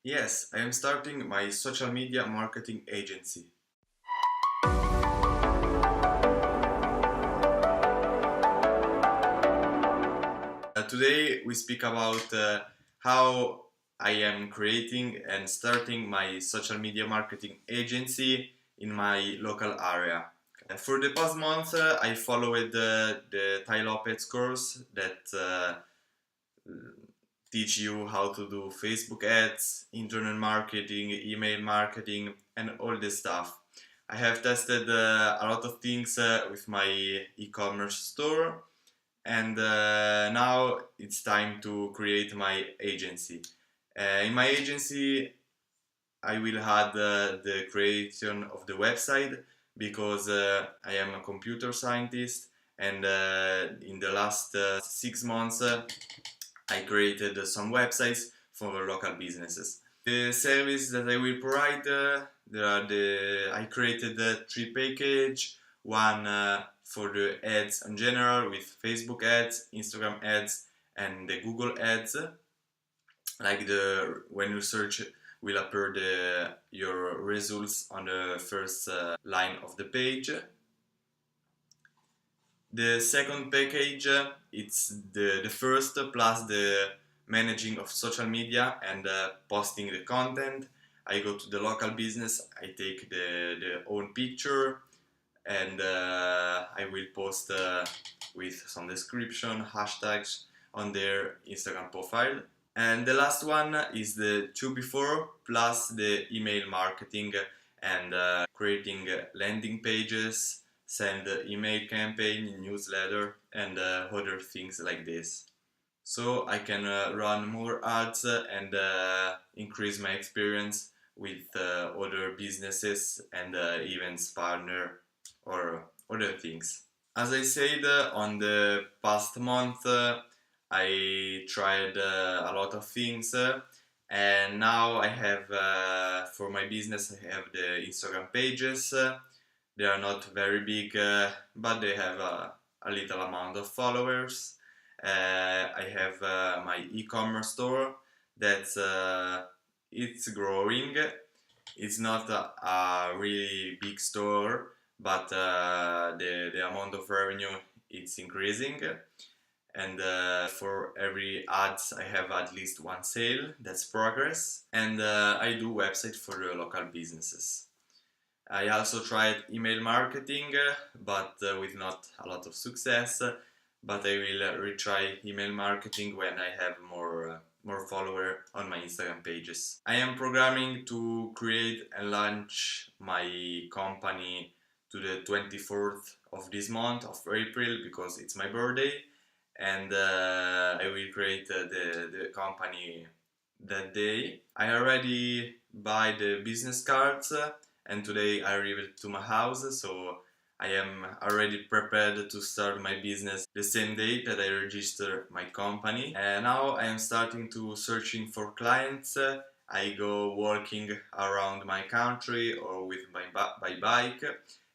Yes, I am starting my social media marketing agency. Today we speak about how I am creating and starting my social media marketing agency in my local area. For the past month, I followed the Tai Lopez course that teach you how to do Facebook ads, internet marketing, email marketing, and all this stuff. I have tested a lot of things with my e-commerce store, and now it's time to create my agency. In my agency, I will add the creation of the website because I am a computer scientist, and in the last 6 months I created some websites for local businesses. The service that I will provide, I created three package. One for the ads in general with Facebook ads, Instagram ads, and the Google ads. Like when you search, will appear your results on the first line of the page. The second package, it's the first plus the managing of social media and posting the content. I go to the local business, I take the own picture, and I will post with some description, hashtags on their Instagram profile. And the last one is the two before plus the email marketing and creating landing pages, send email campaign, newsletter, and other things like this. So I can run more ads and increase my experience with other businesses and events partner or other things. As I said, on the past month, I tried a lot of things, and now I have for my business I have the Instagram pages. They are not very big, but they have a little amount of followers. I have my e-commerce store that's it's growing. It's not a really big store, but the amount of revenue it's increasing. And for every ads I have at least one sale. That's progress. And I do website for the local businesses. I also tried email marketing, but with not a lot of success. But I will retry email marketing when I have more followers on my Instagram pages. I am programming to create and launch my company to the 24th of this month of April because it's my birthday, and I will create the company that day. I already buy the business cards and today I arrived to my house, so I am already prepared to start my business the same day that I register my company. And now I am starting to searching for clients. I go walking around my country or with my bike,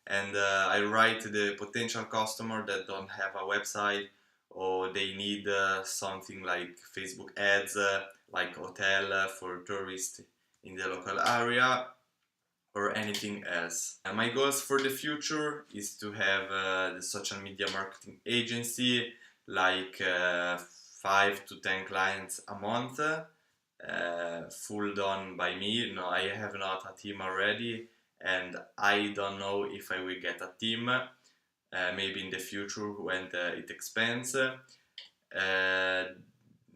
and I write to the potential customer that don't have a website or they need something like Facebook ads, like hotel for tourists in the local area, or anything else. And my goals for the future is to have the social media marketing agency, like 5 to 10 clients a month, full done by me. No, I have not a team already, and I don't know if I will get a team. Maybe in the future when it expands.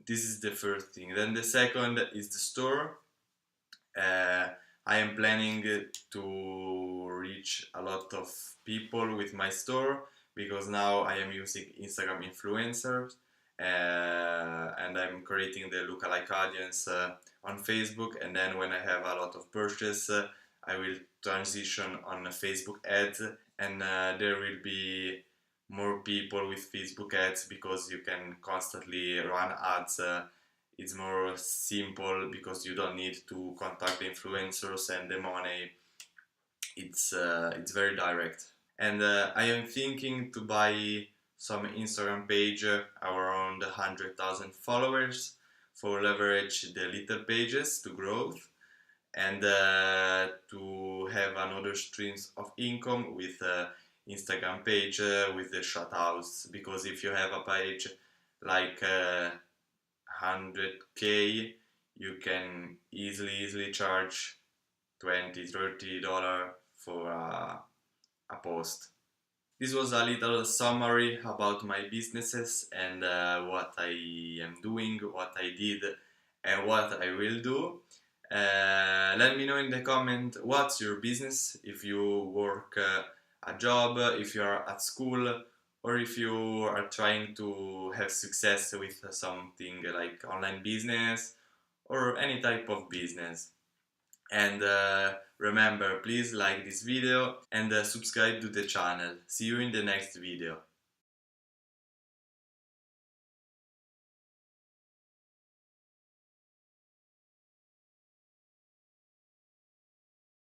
This is the first thing. Then the second is the store. I am planning to reach a lot of people with my store because now I am using Instagram influencers and I'm creating the lookalike audience on Facebook, and then when I have a lot of purchase I will transition on Facebook ads, and there will be more people with Facebook ads because you can constantly run ads. It's more simple because you don't need to contact the influencers and the money. It's very direct. And I am thinking to buy some Instagram page around 100,000 followers for leverage the little pages to growth, and to have another streams of income with Instagram page with the shoutouts, because if you have a page like 100k, you can easily charge 20-30 dollars for a post. This was a little summary about my businesses and what I am doing, what I did, and what I will do. Let me know in the comment what's your business, if you work a job, if you are at school, or if you are trying to have success with something like online business or any type of business. And remember, please like this video and subscribe to the channel. See you in the next video.